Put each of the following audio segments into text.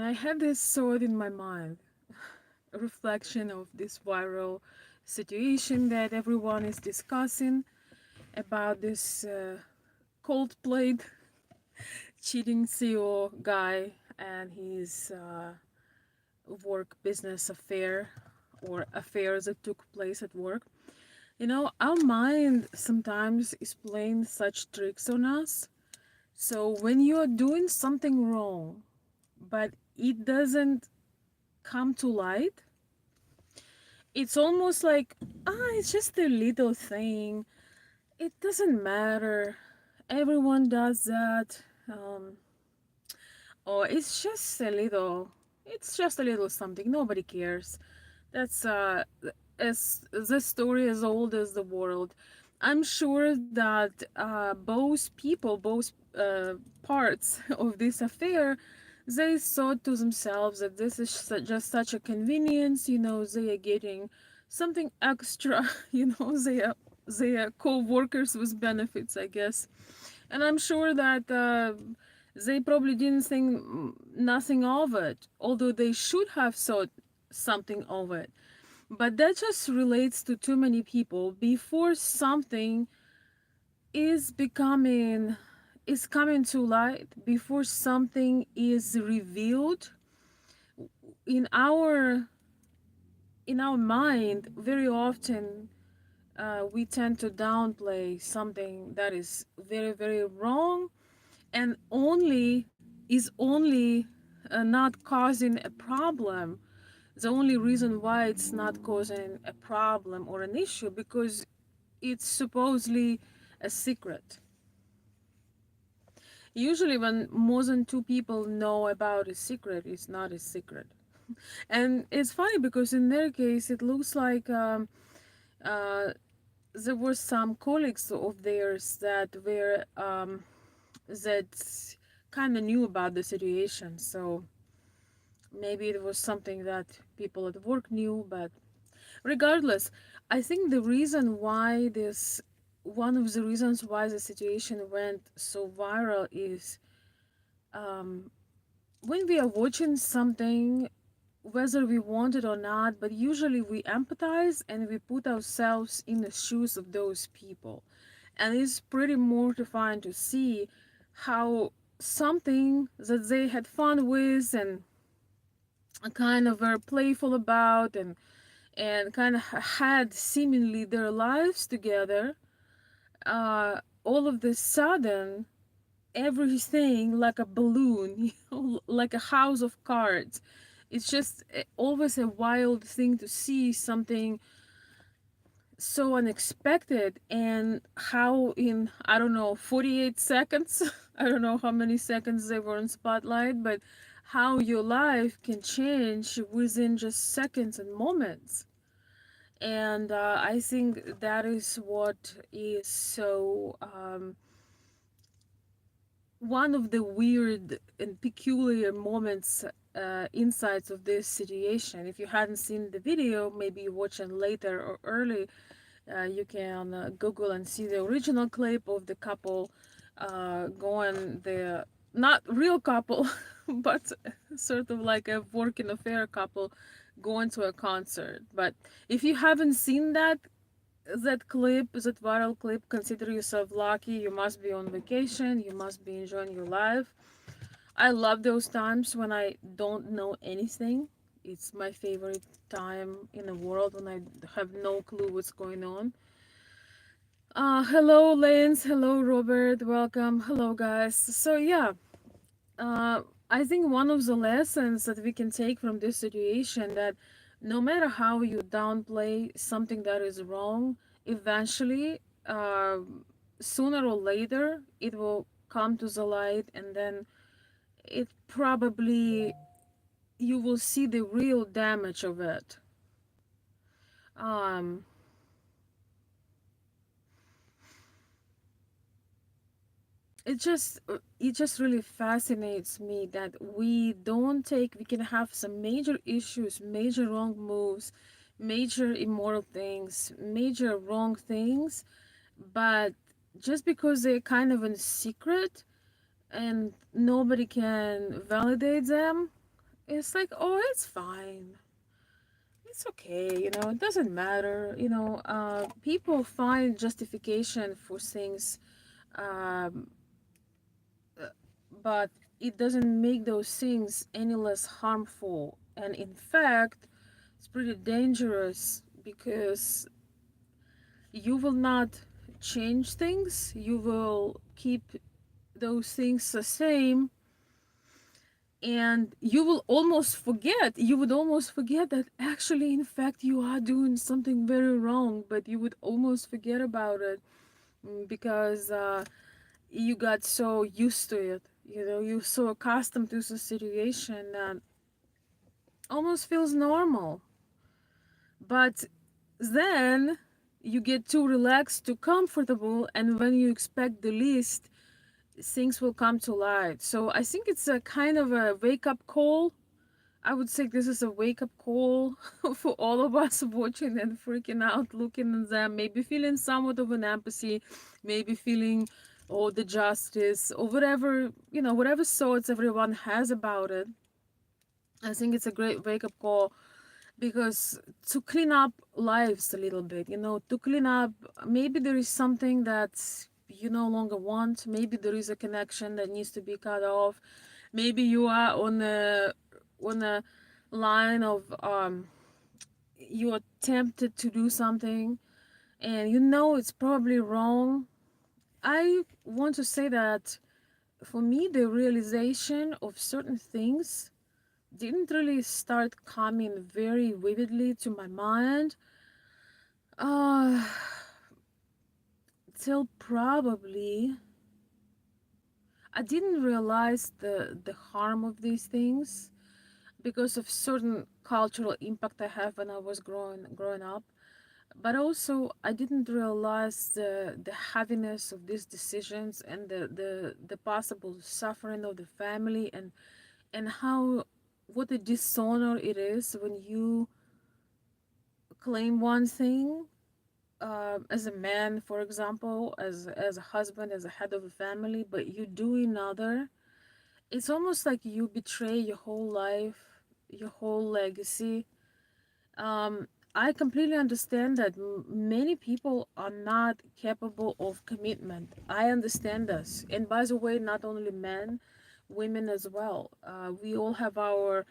I had this thought in my mind, a reflection of this viral situation that everyone is discussing about this Coldplayed cheating CEO guy and his work business affair or affairs that took place at work. Our mind sometimes is playing such tricks on us. So when you're doing something wrong, but it doesn't come to light, it's almost like, it's just a little thing. It doesn't matter. Everyone does that. Or it's just a little something. Nobody cares. That's as the story as old as the world. I'm sure that both parts of this affair, they thought to themselves that this is just such a convenience. They are getting something extra. They are co-workers with benefits, I guess. And I'm sure that they probably didn't think nothing of it, although they should have thought something of it. But that just relates to too many people. Before something is becoming is coming to light, before something is revealed in our mind, very often we tend to downplay something that is very, very wrong and only not causing a problem. The only reason why it's not causing a problem or an issue because it's supposedly a secret. Usually when more than two people know about a secret, it's not a secret. And it's funny because in their case it looks like uh, there were some colleagues of theirs that kind of knew about the situation. So maybe it was something that people at work knew, but regardless, I think one of the reasons why the situation went so viral is um, when we are watching something, whether we want it or not, but usually we empathize and we put ourselves in the shoes of those people. And it's pretty mortifying to see how something that they had fun with and kind of were playful about and kind of had seemingly their lives together, all of the sudden everything like a balloon, like a house of cards. It's just always a wild thing to see something so unexpected and how in, I don't know, 48 seconds, I don't know how many seconds they were in spotlight, but how your life can change within just seconds and moments. And I think that is what is so one of the weird and peculiar moments, insights of this situation. If you hadn't seen the video, maybe you watch it later or early, you can Google and see the original clip of the couple going the not real couple, but sort of like a working affair couple going to a concert. But if you haven't seen that viral clip, consider yourself lucky. You must be on vacation. You must be enjoying your life. I love those times when I don't know anything. It's my favorite time in the world when I have no clue what's going on. Hello, Lance. Hello, Robert. Welcome. Hello, guys. So, yeah, uh, I think one of the lessons that we can take from this situation that no matter how you downplay something that is wrong, eventually, sooner or later, it will come to the light, and then it probably you will see the real damage of it. Um, it just really fascinates me that we can have some major issues, major wrong moves, major immoral things, major wrong things, but just because they're kind of in secret and nobody can validate them, It's like, oh, it's fine. It's okay, it doesn't matter. People find justification for things, um, but it doesn't make those things any less harmful. And in fact, it's pretty dangerous because you will not change things, you will keep those things the same, and you would almost forget that actually in fact you are doing something very wrong, but you would almost forget about it, because you got so used to it, you're so accustomed to the situation that almost feels normal. But then you get too relaxed, too comfortable, and when you expect the least, things will come to light. So I think it's a kind of a wake up call. I would say this is a wake up call for all of us watching and freaking out, looking at them, maybe feeling somewhat of an empathy, maybe feeling all the justice or whatever, whatever thoughts everyone has about it. I think it's a great wake up call, because to clean up lives a little bit, to clean up, maybe there is something that you no longer want, maybe there is a connection that needs to be cut off, maybe you are on a line of you are tempted to do something and it's probably wrong. I want to say that for me the realization of certain things didn't really start coming very vividly to my mind uh till probably I didn't realize the harm of these things because of certain cultural impact I have when I was growing up. But also I didn't realize the heaviness of these decisions and the possible suffering of the family, and how what a dishonor it is when you claim one thing, as a man, for example, as a husband, as a head of a family, but you do another. It's almost like you betray your whole life, your whole legacy. I completely understand that many people are not capable of commitment. I understand this. And by the way, not only men, women as well. We all have our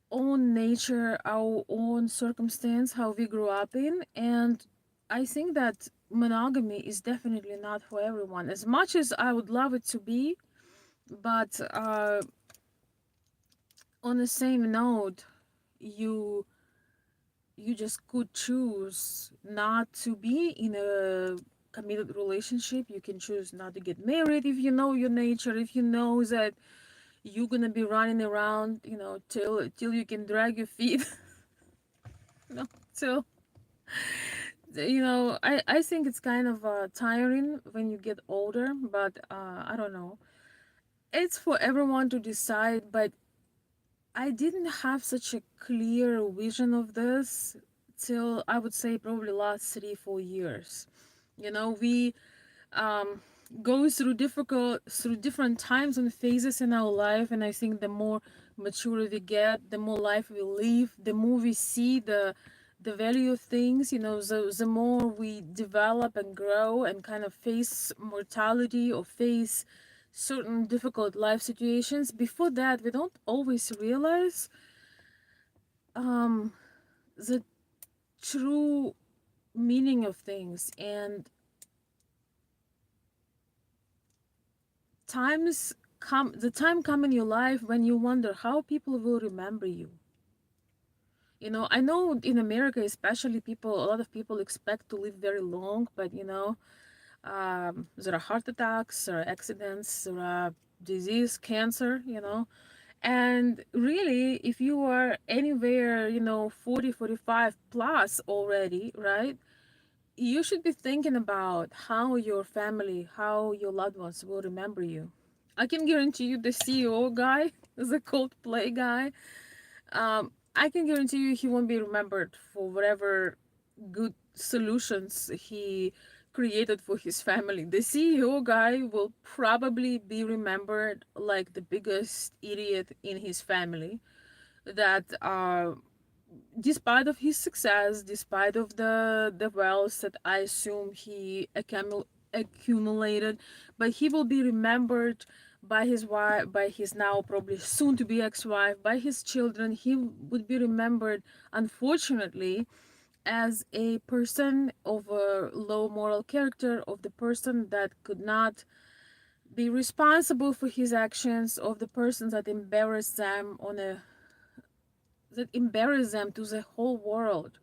own nature, our own circumstance, how we grew up in. And I think that monogamy is definitely not for everyone. As much as I would love it to be, but on the same note, you you just could choose not to be in a committed relationship. You can choose not to get married if you know your nature, if you know that you're gonna be running around, till you can drag your feet, you know, till I think it's kind of tiring when you get older, but I don't know. It's for everyone to decide, but I didn't have such a clear vision of this till I would say probably last 3 4 years. We um, go through different times and phases in our life, and I think the more mature we get, the more life we live, the more we see the value of things. The more we develop and grow and kind of face mortality or face certain difficult life situations. Before that, we don't always realize um, the true meaning of things, and the time come in your life when you wonder how people will remember you. I know in America especially, a lot of people expect to live very long, but there are heart attacks, there are accidents, there are disease, cancer, and really if you are anywhere 40, 45 plus already, right, you should be thinking about how your family, how your loved ones will remember you. I can guarantee you the CEO guy, the Coldplay guy, I can guarantee you he won't be remembered for whatever good solutions he created for his family. The CEO guy will probably be remembered like the biggest idiot in his family. that despite of his success, despite of the wealth that I assume he accumulated, but he will be remembered by his wife, by his now probably soon to be ex-wife, by his children. He would be remembered, unfortunately, as a person of a low moral character, of the person that could not be responsible for his actions, of the person that embarrassed them on a that embarrassed them to the whole world.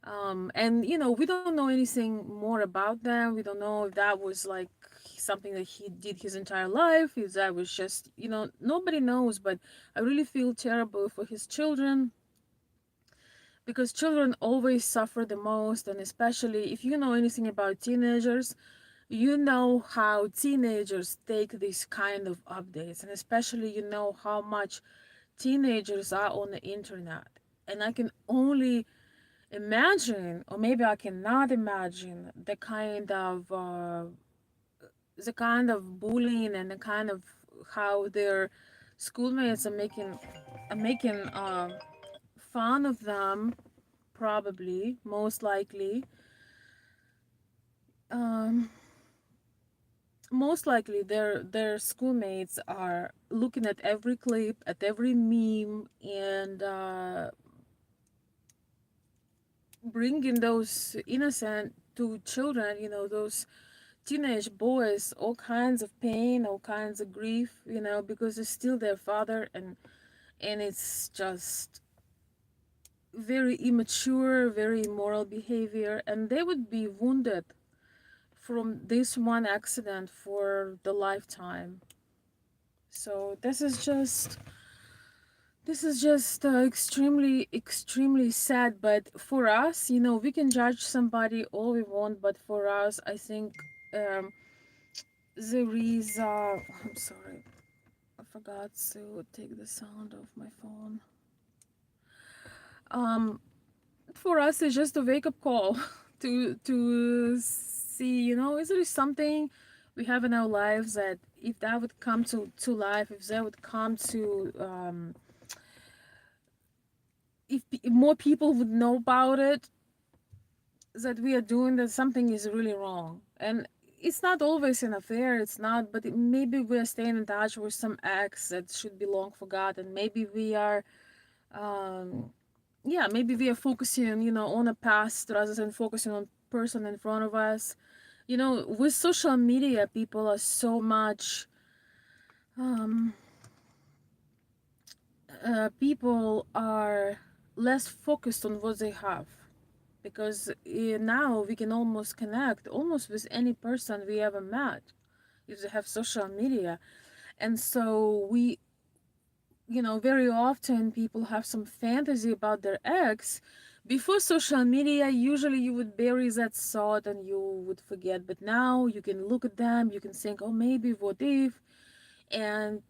And we don't know anything more about them. We don't know if that was like something that he did his entire life, if that was just, nobody knows. But I really feel terrible for his children, because children always suffer the most. And especially if you know anything about teenagers, you know how teenagers take these kind of updates, and especially you know how much teenagers are on the internet. And I can only imagine, or maybe I cannot imagine, the kind of bullying, and the kind of how their schoolmates are making fun of them, probably, most likely. um Most likely their schoolmates are looking at every clip, at every meme, and bringing those innocent to children, those teenage boys, all kinds of pain, all kinds of grief, because it's still their father. And it's just very immature, very immoral behavior, and they would be wounded from this one accident for the lifetime. So this is just extremely, extremely sad. But for us, we can judge somebody all we want, but for us, I think um, there is. I'm sorry, I forgot to take the sound off my phone. Um, for us, it's just a wake up call to see, is there something we have in our lives that if that would come to life, if that would come to if more people would know about it, that we are doing, that something is really wrong. And it's not always an affair, it's not, but maybe we're staying in touch with some ex that should be long forgotten. Maybe we are um yeah, maybe we are focusing, on a past rather than focusing on person in front of us. With social media, people are so much um people are less focused on what they have, because now we can almost connect almost with any person we ever met if they have social media. And so very often people have some fantasy about their ex. Before social media, usually you would bury that thought and you would forget, but now you can look at them, you can think, oh, maybe, what if. And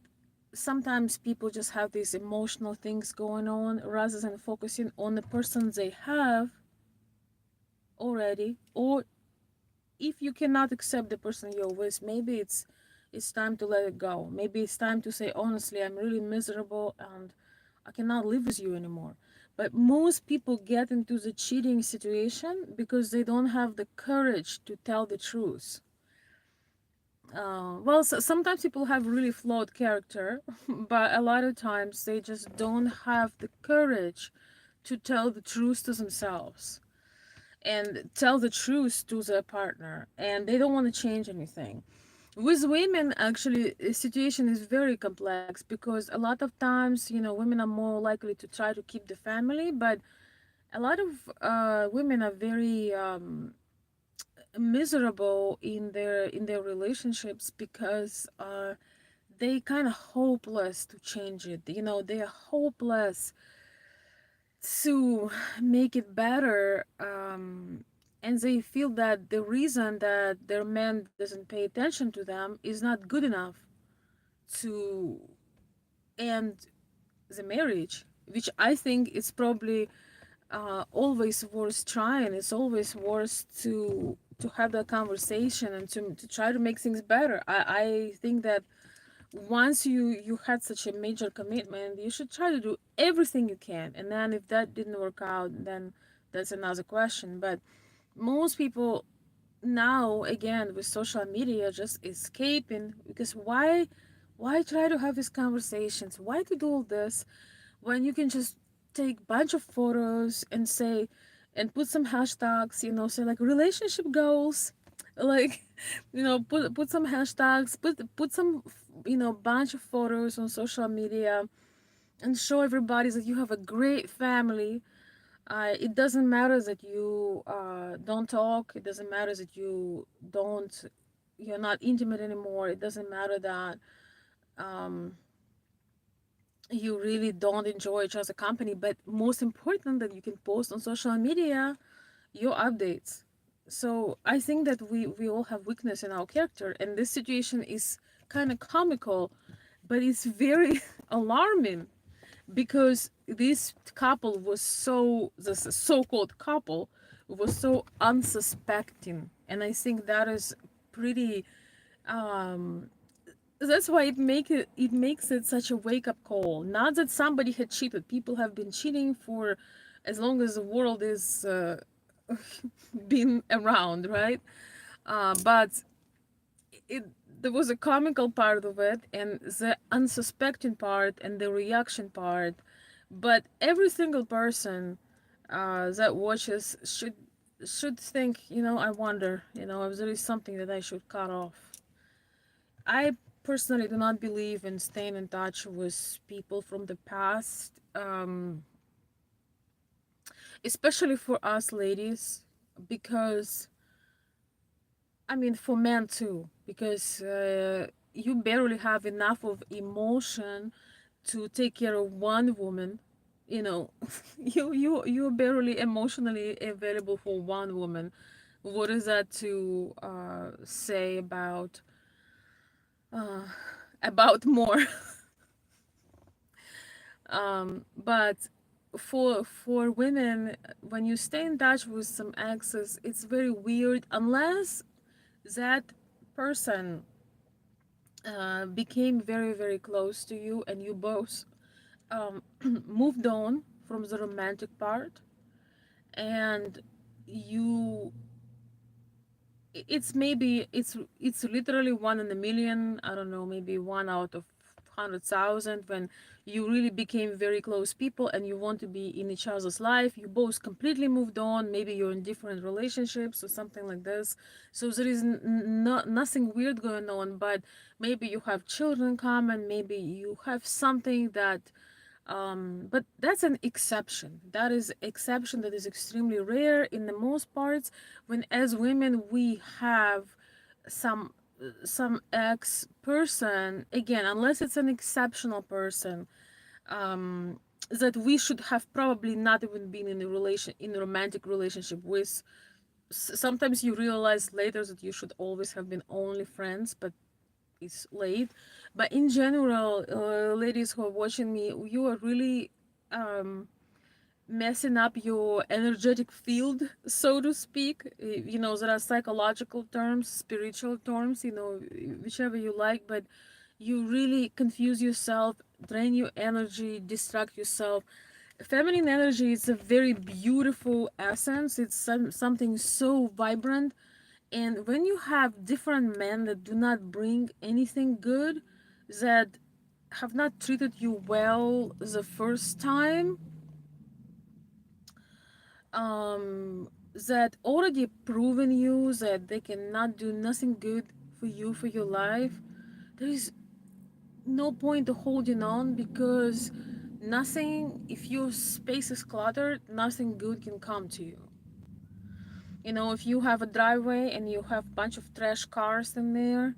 sometimes people just have these emotional things going on rather than focusing on the person they have already. Or if you cannot accept the person you're with, maybe it's time to let it go. Maybe it's time to say, honestly, I'm really miserable and I cannot live with you anymore. But most people get into the cheating situation because they don't have the courage to tell the truth. Well, sometimes people have really flawed character, but a lot of times they just don't have the courage to tell the truth to themselves and tell the truth to their partner, and they don't want to change anything. With women, actually, the situation is very complex, because a lot of times, women are more likely to try to keep the family, but a lot of women are very miserable in their relationships, because they kind of hopeless to change it. They are hopeless to make it better, and they feel that the reason that their man doesn't pay attention to them is not good enough to end the marriage, which I think is probably always worth trying. It's always worth to have that conversation and to try to make things better. I think that once you had such a major commitment, you should try to do everything you can. And then if that didn't work out, then that's another question. But most people now, again, with social media, just escaping, because why try to have these conversations, why to do all this when you can just take bunch of photos and say, and put some hashtags, say like relationship goals, like, put some hashtags, put some, bunch of photos on social media, and show everybody that you have a great family. It doesn't matter that you don't talk. It doesn't matter that you're not intimate anymore. It doesn't matter that um, you really don't enjoy each other's company. But most important, that you can post on social media your updates. So I think that we all have weakness in our character, and this situation is kind of comical, but it's very alarming, because this couple was this so-called couple was so unsuspecting. And I think that is pretty, um that's why it makes it such a wake-up call. Not that somebody had cheated. People have been cheating for as long as the world is been around, right? But it there was a comical part of it, and the unsuspecting part, and the reaction part. But every single person that watches should think, I wonder, if there is something that I should cut off. I personally do not believe in staying in touch with people from the past, especially for us ladies, because I mean, for men too, because you barely have enough of emotion to take care of one woman. You know, you're barely emotionally available for one woman. What is that to say uh, about more? But for women, when you stay in touch with some exes, it's very weird unless that person became very very close to you, and you both moved on from the romantic part, and you it's literally one in a million. I don't know, maybe one out of 100,000, when you really became very close people and you want to be in each other's life. You both completely moved on. Maybe you're in different relationships or something like this. So there is nothing weird going on, but maybe you have children common. Maybe you have something that but that's an exception. That is exception that is extremely rare in the most parts. When as women we have some some ex person, again, unless it's an exceptional person, that we should have probably not even been in a romantic relationship with. Sometimes you realize later that you should always have been only friends, but it's late. But in general, ladies who are watching me, you are really messing up your energetic field, so to speak. There are psychological terms, spiritual terms, whichever you like, but you really confuse yourself, drain your energy, distract yourself. Feminine energy is a very beautiful essence. It's something so vibrant, and when you have different men that do not bring anything good, that have not treated you well the first time, that already proven you that they cannot do nothing good for you for your life, there is no point to holding on, because nothing, if your space is cluttered, nothing good can come to you. If you have a driveway and you have a bunch of trash cars in there,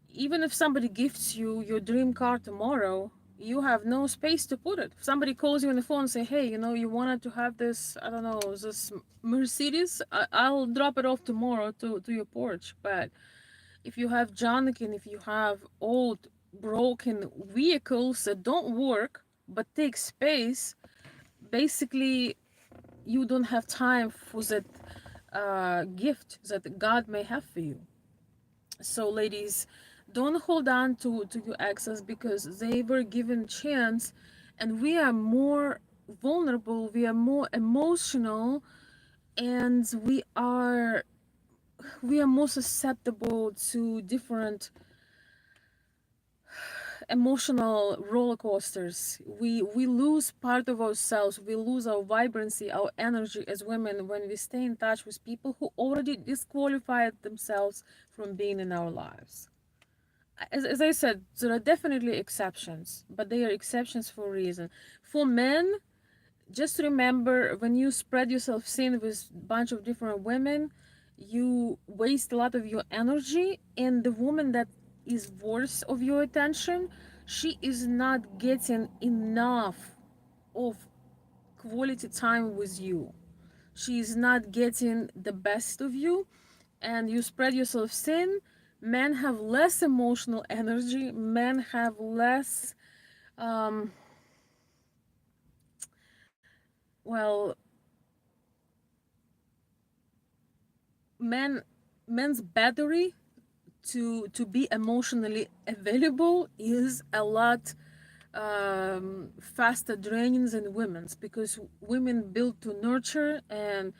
even if somebody gifts you your dream car tomorrow, you have no space to put it. If somebody calls you on the phone and say, hey, you wanted to have this, I don't know, this Mercedes, I'll drop it off tomorrow to your porch. But if you have junk, and if you have old broken vehicles that don't work but take space, basically you don't have time for that gift that God may have for you. So ladies, Don't hold on to your exes because they were given chance, and we are more vulnerable, we are more emotional, and we are more susceptible to different emotional roller coasters. We lose part of ourselves, we lose our vibrancy, our energy as women when we stay in touch with people who already disqualified themselves from being in our lives. As I said, there are definitely exceptions, but they are exceptions for a reason. For men, just remember, when you spread yourself thin with a bunch of different women, you waste a lot of your energy, and the woman that is worth of your attention, she is not getting enough of quality time with you. She is not getting the best of you, and you spread yourself thin. Men have less emotional energy, men have less um well men men's battery to be emotionally available is a lot faster draining than women's, because women build to nurture and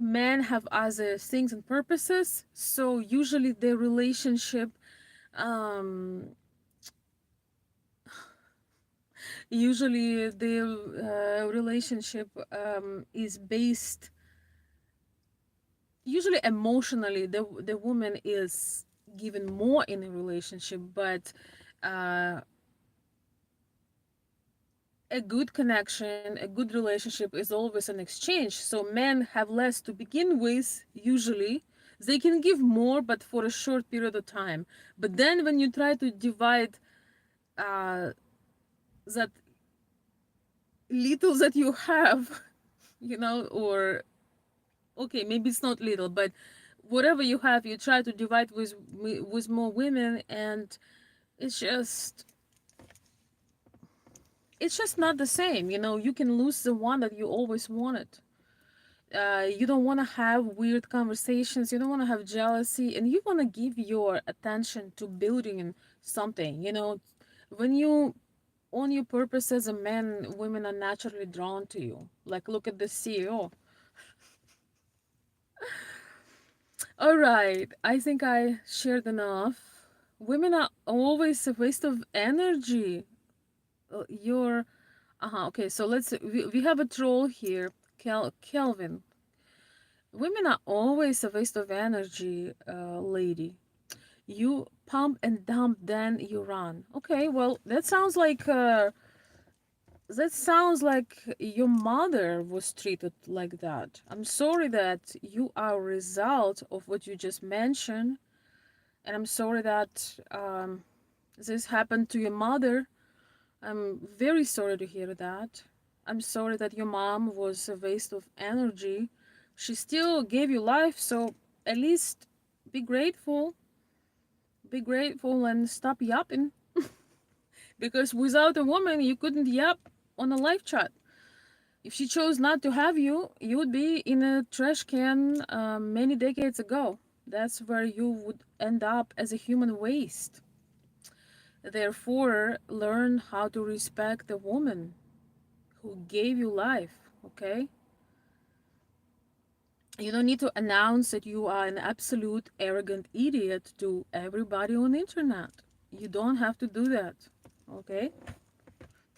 men have other things and purposes. So usually their relationship um is based, usually emotionally, the woman is given more in a relationship, but uh, a good connection, a good relationship is always an exchange. So men have less to begin with, usually. They can give more, but for a short period of time. But then when you try to divide uh, that little that you have, or okay, maybe it's not little, but whatever you have, you try to divide with more women, and it's just it's just not the same. You can lose the one that you always wanted. You don't want to have weird conversations, you don't want to have jealousy, and you want to give your attention to building something. When you own your purpose as a man, women are naturally drawn to you. Like, look at the CEO. All right, I think I shared enough. Women are always a waste of energy. You're okay, so we have a troll here, Kelvin. Women are always a waste of energy, lady. You pump and dump, then you run. Okay, well, that sounds like your mother was treated like that. I'm sorry that you are a result of what you just mentioned, and I'm sorry that this happened to your mother. I'm very sorry to hear that. I'm sorry that your mom was a waste of energy. She still gave you life, so at least be grateful. Be grateful and stop yapping. Because without a woman, you couldn't yap on a live chat. If she chose not to have you, you would be in a trash can many decades ago. That's where you would end up, as a human waste. Therefore, learn how to respect the woman who gave you life, okay? You don't need to announce that you are an absolute arrogant idiot to everybody on the internet. You don't have to do that, okay?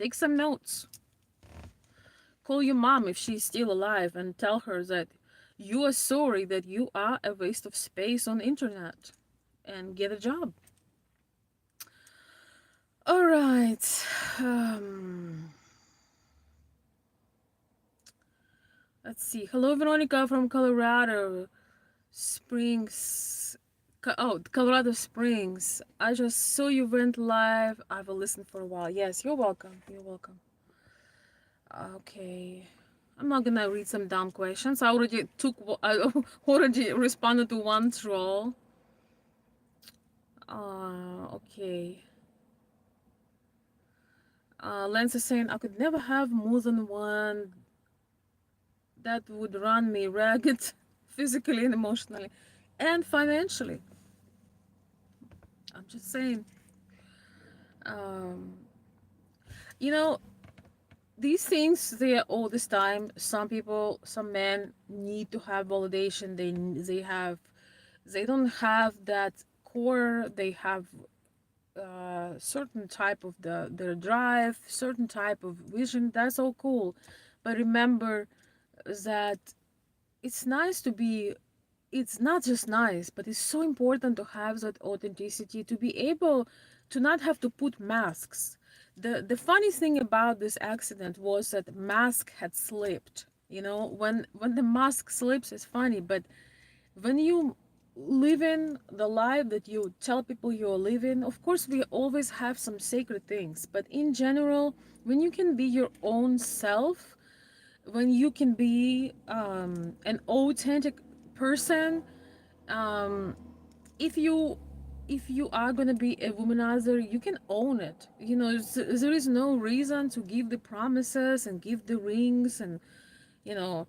Take some notes. Call your mom if she's still alive and tell her that you are sorry that you are a waste of space on the internet, and get a job. All right. Um, let's see. Hello, Veronica from Colorado Springs. Colorado Springs. I just saw you went live. I've listened for a while. Yes, you're welcome. You're welcome. Okay. I'm not gonna read some dumb questions. I already responded to one troll. Okay. Lance is saying I could never have more than one. That would run me ragged, physically and emotionally, and financially. I'm just saying. Um, you know, these things they are all this time. Some people, some men need to have validation. They don't have that core. They have certain type of their drive, certain type of vision. That's all cool, but remember that it's nice to be, it's not just nice, but it's so important to have that authenticity, to be able to not have to put masks. The funny thing about this accident was that mask had slipped. You know, when the mask slips, it's funny, but when you live in the life that you tell people you're living, of course we always have some sacred things, but in general, when you can be your own self, when you can be an authentic person, um, if you if you are gonna be a womanizer, you can own it. You know, there is no reason to give the promises and give the rings and, you know,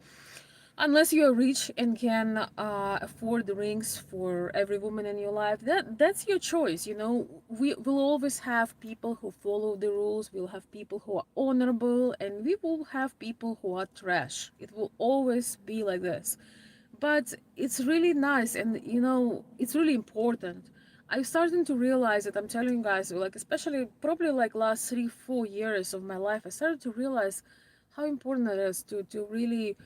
unless you are rich and can afford the rings for every woman in your life. That's your choice. You know, we will always have people who follow the rules. We'll have people who are honorable, and we will have people who are trash. It will always be like this, but it's really nice, and you know, it's really important. I'm starting to realize that, I'm telling you guys, like, especially probably like last 3 4 years of my life, I started to realize how important it is to really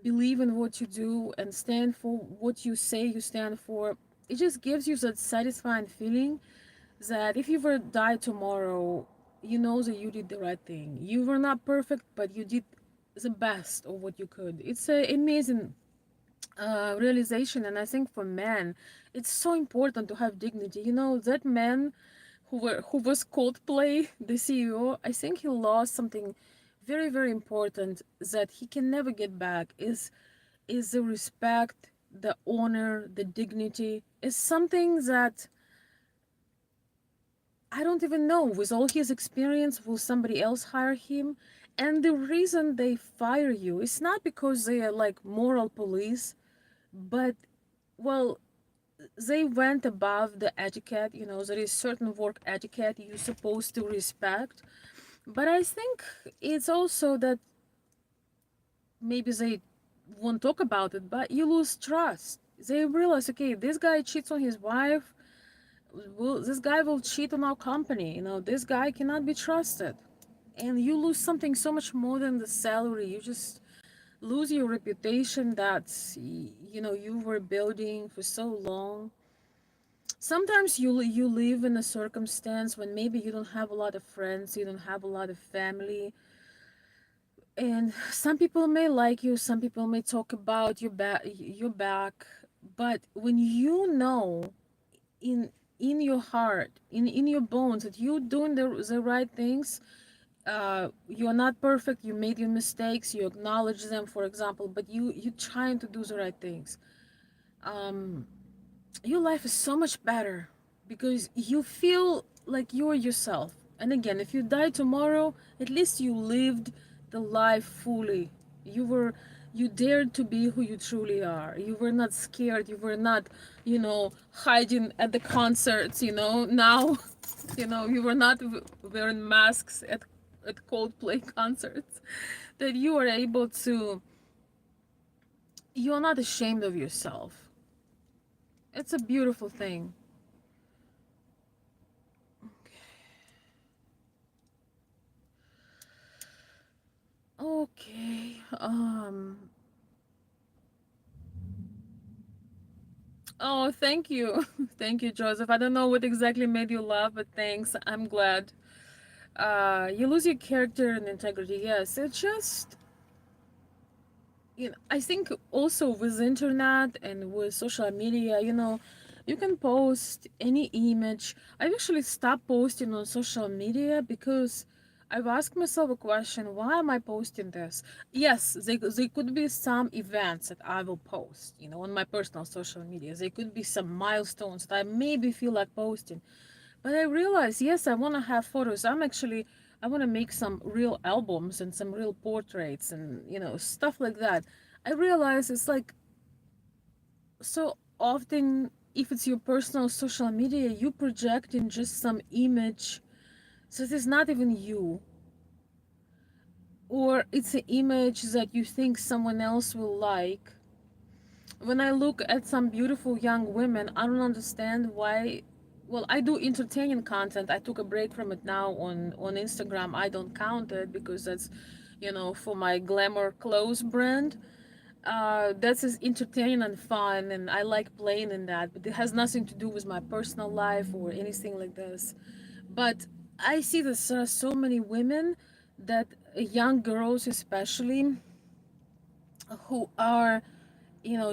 believe in what you do and stand for what you say you stand for. It just gives you that satisfying feeling that if you were to die tomorrow, you know that you did the right thing. You were not perfect, but you did the best of what you could. It's an amazing realization, and I think for men, it's so important to have dignity. You know, that man who was Coldplay, the CEO, I think he lost something very very important that he can never get back. Is the respect, the honor, the dignity. Is something that I don't even know. With all his experience, will somebody else hire him? And the reason they fire you is not because they are like moral police, but, well, they went above the etiquette. You know, there is certain work etiquette you're supposed to respect. But I think it's also that maybe they won't talk about it, but you lose trust. They realize, okay, this guy cheats on his wife, this guy will cheat on our company. You know, this guy cannot be trusted. And you lose something so much more than the salary. You just lose your reputation that, you know, you were building for so long. Sometimes you live in a circumstance when maybe you don't have a lot of friends, you don't have a lot of family, and some people may like you, some people may talk about your back, but when you know in your heart, in your bones, that you're doing the right things, you're not perfect, you made your mistakes, you acknowledge them, for example, but you trying to do the right things, um your life is so much better because you feel like you're yourself. And again, if you die tomorrow, at least you lived the life fully. You were, you dared to be who you truly are. You were not scared. You were not, you know, hiding at the concerts, you know. Now, you know, you were not wearing masks at Coldplay concerts. That you are able to, you are not ashamed of yourself. It's a beautiful thing. Okay. Oh, thank you. Thank you, Joseph. I don't know what exactly made you laugh, but thanks. I'm glad. You lose your character and integrity. Yes, it's just, you know, I think also with internet and with social media, you know, you can post any image. I've actually stopped posting on social media because I've asked myself a question: why am I posting this? Yes, they could be some events that I will post, you know, on my personal social media. They could be some milestones that I maybe feel like posting. But I realize, yes, I want to have photos. I want to make some real albums and some real portraits and, you know, stuff like that. I realize it's like so often. if it's your personal social media, you project in just some image, so it is not even you, or it's an image that you think someone else will like. When I look at some beautiful young women, I don't understand why. Well, I do entertaining content. I took a break from it now on Instagram. I don't count it because that's, for my glamour clothes brand. That's as entertaining and fun, and I like playing in that. But it has nothing to do with my personal life or anything like this. But I see this so many women that young girls especially who are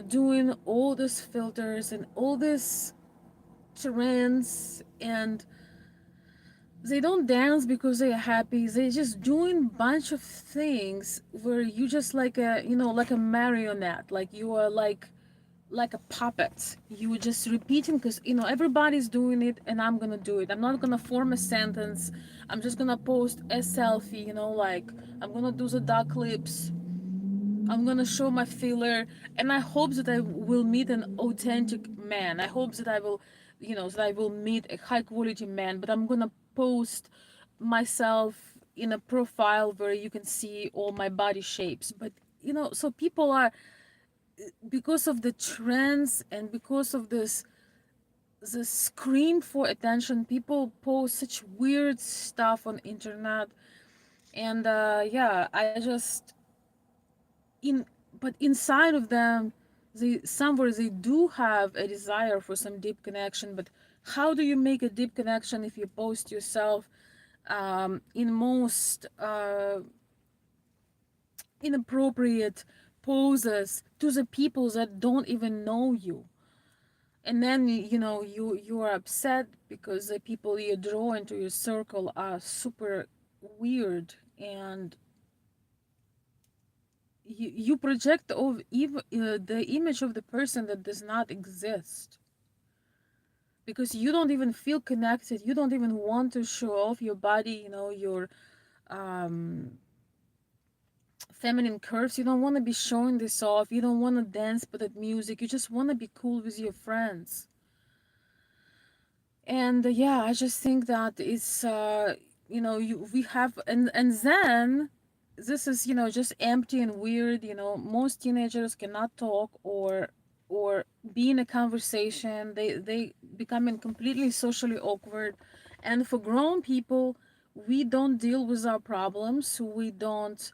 doing all these filters and all these trends, and they don't dance because they're happy. They just doing bunch of things where you just like a marionette, like you are like a puppet. You were just repeating because everybody's doing it, and I'm gonna do it. I'm not gonna form a sentence. I'm just gonna post a selfie, like I'm gonna do the duck lips. I'm gonna show my filler, and I hope that I will meet an authentic man. I hope that I will meet a high quality man. But I'm gonna post myself in a profile where you can see all my body shapes. But so people are, because of the trends and because of this scream for attention, people post such weird stuff on internet. And yeah, I just in but inside of them, they somewhere they do have a desire for some deep connection. But how do you make a deep connection if you post yourself in most inappropriate poses to the people that don't even know you? And then you are upset because the people you draw into your circle are super weird, and you project of even the image of the person that does not exist, because you don't even feel connected. You don't even want to show off your body, your um, feminine curves. You don't want to be showing this off. You don't want to dance but at music. You just want to be cool with your friends. And yeah, I just think that it's we have, and then this is just empty and weird. Most teenagers cannot talk or be in a conversation. They becoming completely socially awkward. And for grown people, we don't deal with our problems. We don't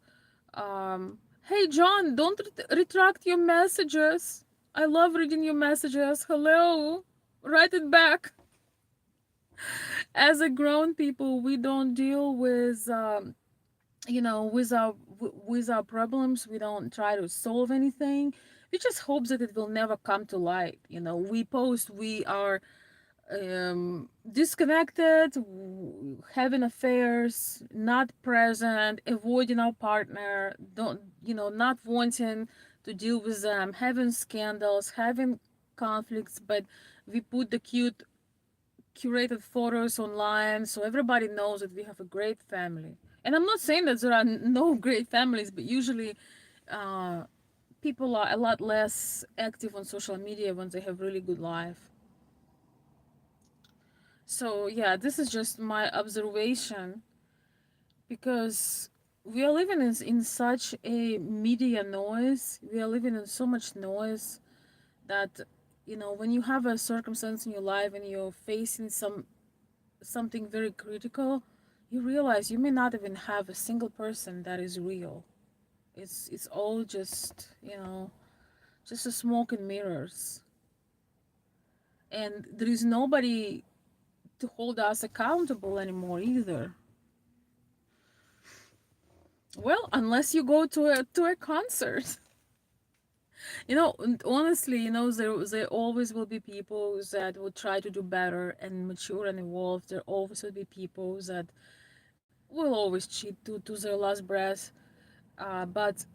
hey John, don't retract your messages. I love reading your messages. Hello, write it back. As a grown people, we don't deal with with our problems. We don't try to solve anything. We just hope that it will never come to light. We post, we are disconnected, having affairs, not present, avoiding our partner, don't not wanting to deal with them, having scandals, having conflicts. But we put the cute curated photos online so everybody knows that we have a great family. And I'm not saying that there are no great families, but usually uh, people are a lot less active on social media when they have really good life. So yeah, this is just my observation, because we are living in such a media noise. We are living in so much noise that when you have a circumstance in your life and you're facing something very critical, you realize you may not even have a single person that is real. It's all just a smoke and mirrors, and there is nobody to hold us accountable anymore either. Well, unless you go to a concert. And honestly, there always will be people that will try to do better and mature and evolve. There always will be people that will always cheat to their last breath. But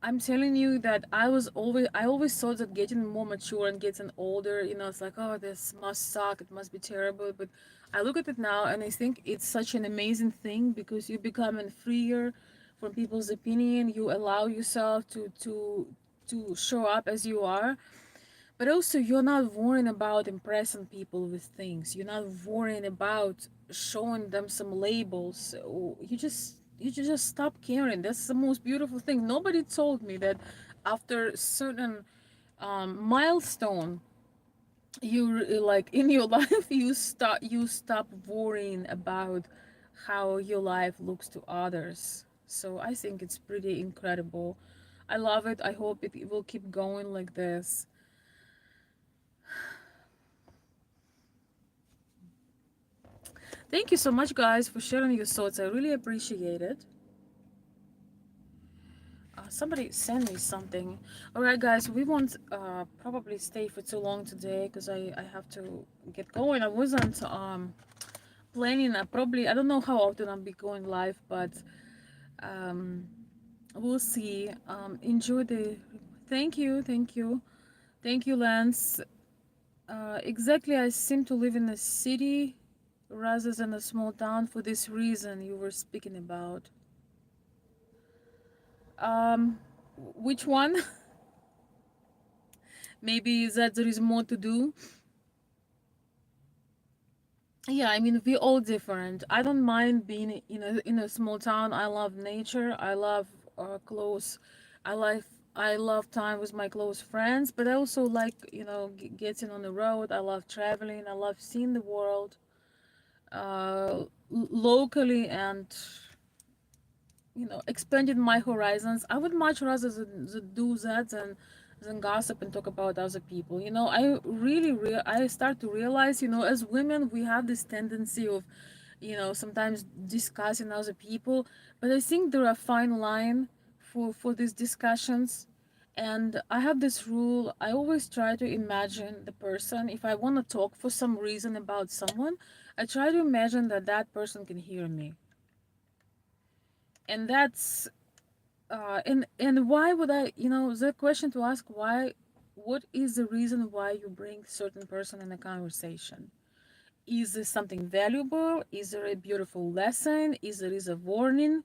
I'm telling you that I always thought that getting more mature and getting older, it's like, oh, this must suck, it must be terrible. But I look at it now and I think it's such an amazing thing, because you becoming freer from people's opinion. You allow yourself to show up as you are. But also, you're not worrying about impressing people with things. You're not worrying about showing them some labels. You just stop caring. That's the most beautiful thing. Nobody told me that after certain milestone, like in your life, you stop worrying about how your life looks to others. So I think it's pretty incredible. I love it. I hope it will keep going like this. Thank you so much, guys, for sharing your thoughts. I really appreciate it. Somebody send me something. All right, guys, we won't probably stay for too long today because I have to get going. I wasn't planning. I don't know how often I'll be going live, but um, we'll see. Enjoy the. Thank you, thank you, thank you, Lance. Exactly, I seem to live in a city rather than a small town for this reason you were speaking about. Um, which one? Maybe that there is more to do. Yeah, I mean, we're all different. I don't mind being in a small town. I love nature. I love close. I love time with my close friends. But I also like getting on the road. I love traveling. I love seeing the world locally and expanded my horizons. I would much rather do that than gossip and talk about other people. I really I start to realize, as women, we have this tendency of, sometimes discussing other people, but I think there are a fine line for these discussions. And I have this rule. I always try to imagine the person. If I want to talk for some reason about someone, I try to imagine that that person can hear me. And and why would I, the question to ask, what is the reason why you bring certain person in a conversation? Is this something valuable? Is there a beautiful lesson? Is there is a warning?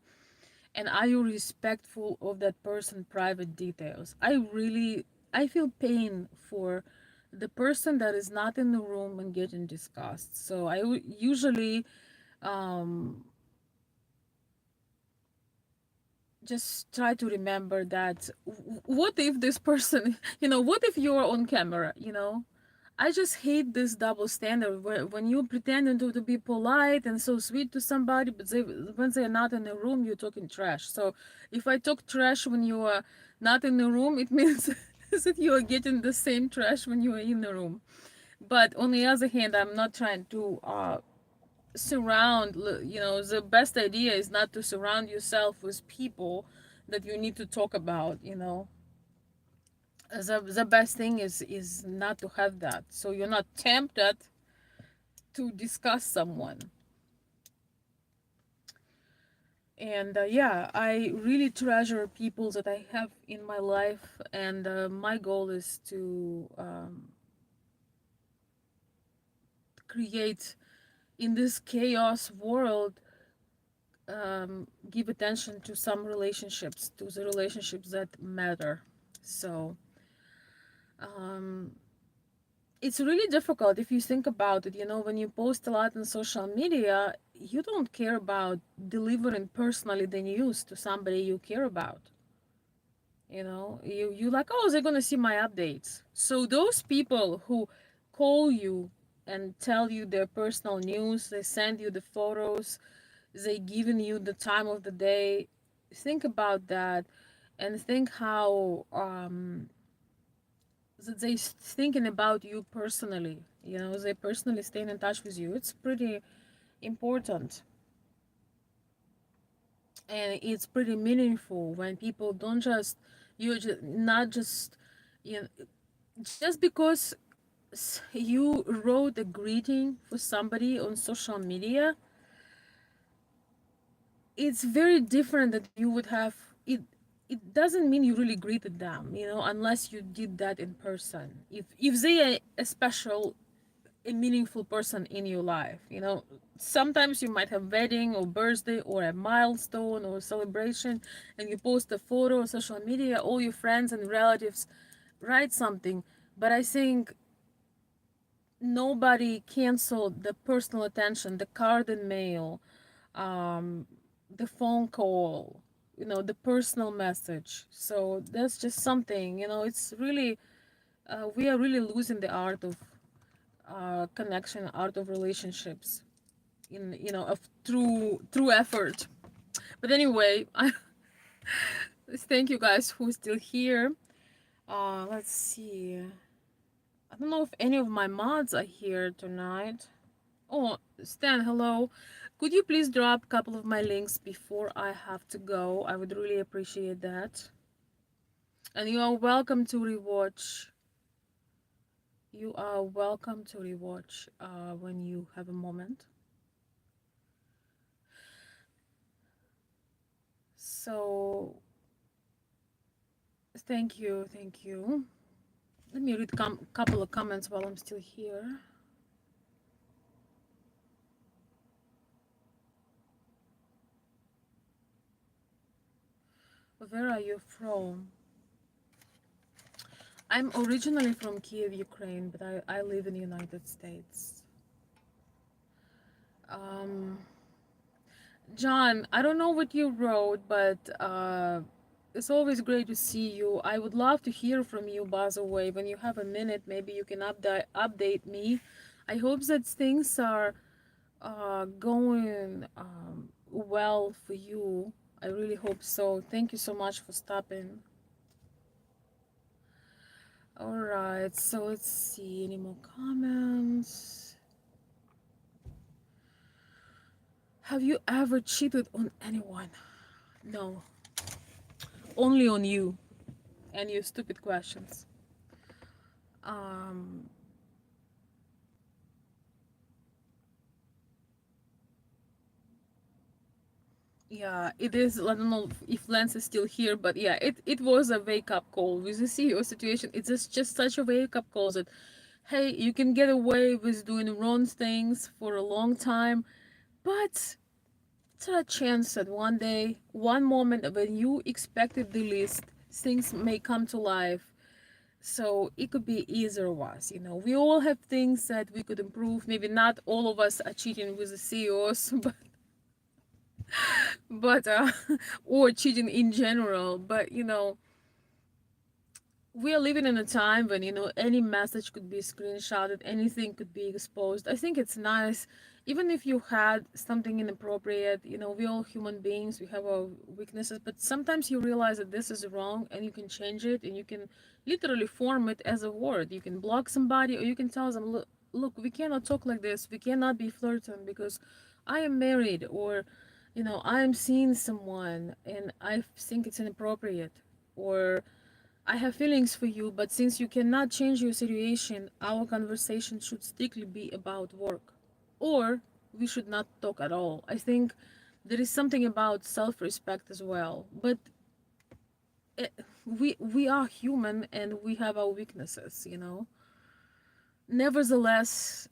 And are you respectful of that person's private details? I feel pain for the person that is not in the room and getting discussed. So usually um just try to remember that what if this person, what if you're on camera, I just hate this double standard where when you pretending to be polite and so sweet to somebody, but when they're not in the room, you're talking trash. So if I talk trash when you are not in the room, it means that you are getting the same trash when you are in the room. But on the other hand, I'm not trying to the best idea is not to surround yourself with people that you need to talk about. The best thing is not to have that, so you're not tempted to discuss someone. And yeah, I really treasure people that I have in my life, and my goal is to create in this chaos world, give attention to some relationships, to the relationships that matter. So um, it's really difficult if you think about it. When you post a lot on social media, you don't care about delivering personally the news to somebody you care about. You like, oh, they're gonna see my updates. So those people who call you and tell you their personal news, they send you the photos, they giving you the time of the day. Think about that, and think how that they thinking about you personally. They personally staying in touch with you. It's pretty important, and it's pretty meaningful when people don't just you just not just you know, just because you wrote a greeting for somebody on social media. It's very different that you would have it. It doesn't mean you really greeted them, unless you did that in person. If they are a special, a meaningful person in your life, sometimes you might have wedding or birthday or a milestone or celebration, and you post a photo on social media. All your friends and relatives write something, But I think nobody canceled the personal attention, the card and mail, um, the phone call, the personal message. So that's just something, it's really, we are really losing the art of connection, art of relationships, of true effort. But anyway, I thank you guys who's still here. Let's see. I don't know if any of my mods are here tonight. Oh, Stan, hello. Could you please drop a couple of my links before I have to go? I would really appreciate that. And you are welcome to rewatch. You are welcome to rewatch when you have a moment. So, thank you, thank you. Let me read a couple of comments while I'm still here. Where are you from? I'm originally from Kiev, Ukraine, but I live in the United States. Um, John, I don't know what you wrote, but it's always great to see you. I would love to hear from you, by the way. When you have a minute, maybe you can update me. I hope that things are going well for you. I really hope so. Thank you so much for stopping. All right, so let's see. Any more comments? Have you ever cheated on anyone? No, only on you and your stupid questions. Um, yeah, it is. I don't know if Lance is still here, but yeah, it was a wake up call with the CEO situation. It's just such a wake up call that, hey, you can get away with doing wrong things for a long time, but it's a chance that one day, one moment when you expected the least, things may come to life. So it could be either of us. We all have things that we could improve. Maybe not all of us are cheating with the CEOs, but or cheating in general. But we are living in a time when any message could be screenshotted, anything could be exposed. I think it's nice, even if you had something inappropriate. We all human beings, we have our weaknesses, but sometimes you realize that this is wrong and you can change it, and you can literally form it as a word. You can block somebody, or you can tell them, look, we cannot talk like this, we cannot be flirting because I am married, or I am seeing someone and I think it's inappropriate, or I have feelings for you, but since you cannot change your situation, our conversation should strictly be about work. Or we should not talk at all. I think there is something about self respect as well. But we are human and we have our weaknesses. Nevertheless,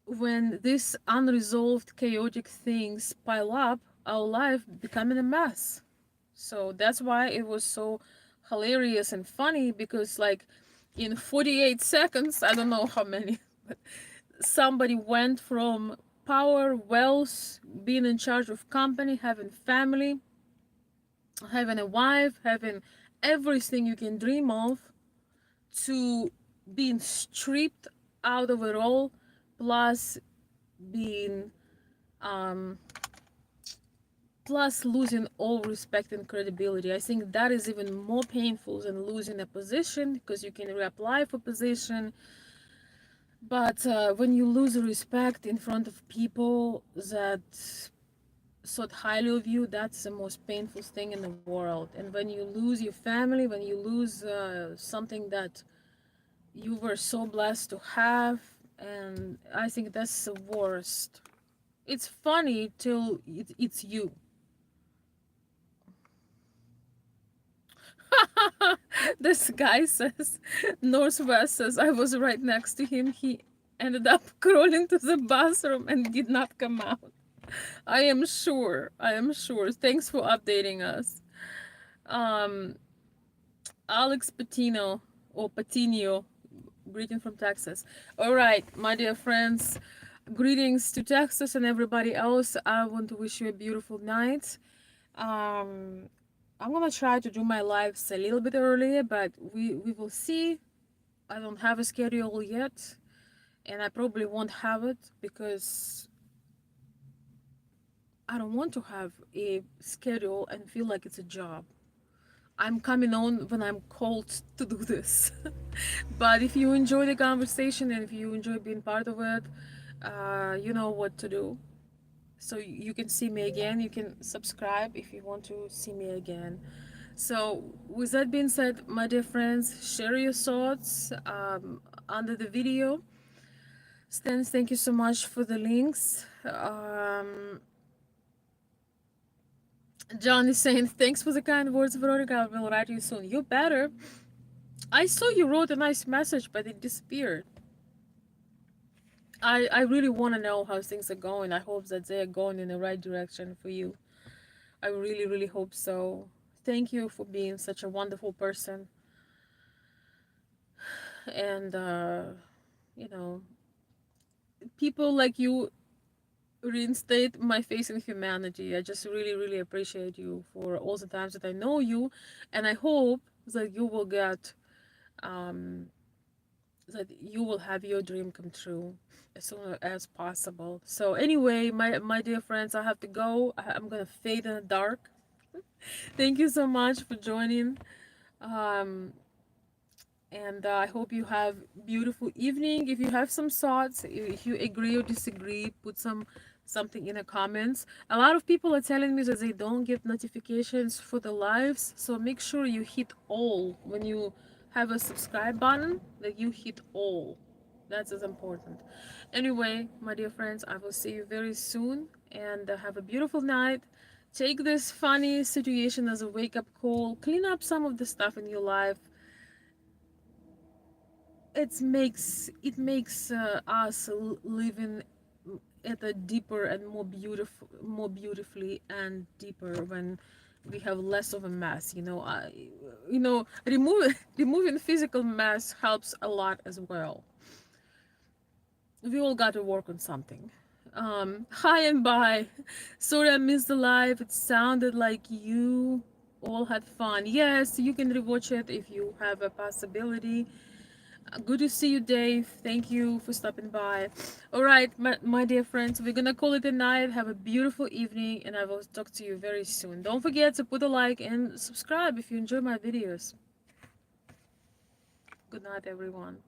when these unresolved, chaotic things pile up, our life becoming a mess. So that's why it was so hilarious and funny, because like in 48 seconds, I don't know how many, but somebody went from power, wealth, being in charge of company, having family, having a wife, having everything you can dream of, to being stripped out of it all, plus being um plus losing all respect and credibility. I think that is even more painful than losing a position, because you can reapply for position. But when you lose respect in front of people that thought highly of you, that's the most painful thing in the world. And when you lose your family, when you lose something that you were so blessed to have, and I think that's the worst. It's funny till it's you. This guy says, Northwest says, I was right next to him. He ended up crawling to the bathroom and did not come out. I am sure. I am sure. Thanks for updating us. Um, Alex Patino, or Patino, Greeting from Texas. All right, my dear friends, greetings to Texas and everybody else. I want to wish you a beautiful night. Um, I'm gonna try to do my lives a little bit earlier, but we will see. I don't have a schedule yet, and I probably won't have it because I don't want to have a schedule and feel like it's a job. I'm coming on when I'm called to do this. But if you enjoy the conversation and if you enjoy being part of it, you know what to do. So you can see me again. You can subscribe if you want to see me again. So, with that being said, my dear friends, share your thoughts under the video. Stans, thank you so much for the links. John is saying, thanks for the kind words, Veronica. I will write you soon. You better. I saw you wrote a nice message, but it disappeared. I really want to know how things are going. I hope that they're going in the right direction for you. I really, really hope so. Thank you for being such a wonderful person. And, you know, people like you reinstate my faith in humanity. I just really, really appreciate you for all the times that I know you. And I hope that you will get, um, that you will have your dream come true as soon as possible. So anyway, my dear friends, I have to go. I'm gonna fade in the dark. Thank you so much for joining. Um, and I hope you have beautiful evening. If you have some thoughts, if you agree or disagree, put something in the comments. A lot of people are telling me that they don't get notifications for the lives, so make sure you hit all when you have a subscribe button, that you hit all. That's as important. Anyway, my dear friends, I will see you very soon, and have a beautiful night. Take this funny situation as a wake-up call. Clean up some of the stuff in your life. It makes us living at a deeper and more beautifully and deeper when we have less of a mess. Removing physical mess helps a lot as well. We all got to work on something. Hi and bye. Sorry I missed the live. It sounded like you all had fun. Yes, you can rewatch it if you have a possibility. Good to see you, Dave. Thank you for stopping by. All right, my dear friends, we're gonna call it a night. Have a beautiful evening, and I will talk to you very soon. Don't forget to put a like and subscribe if you enjoy my videos. Good night, everyone.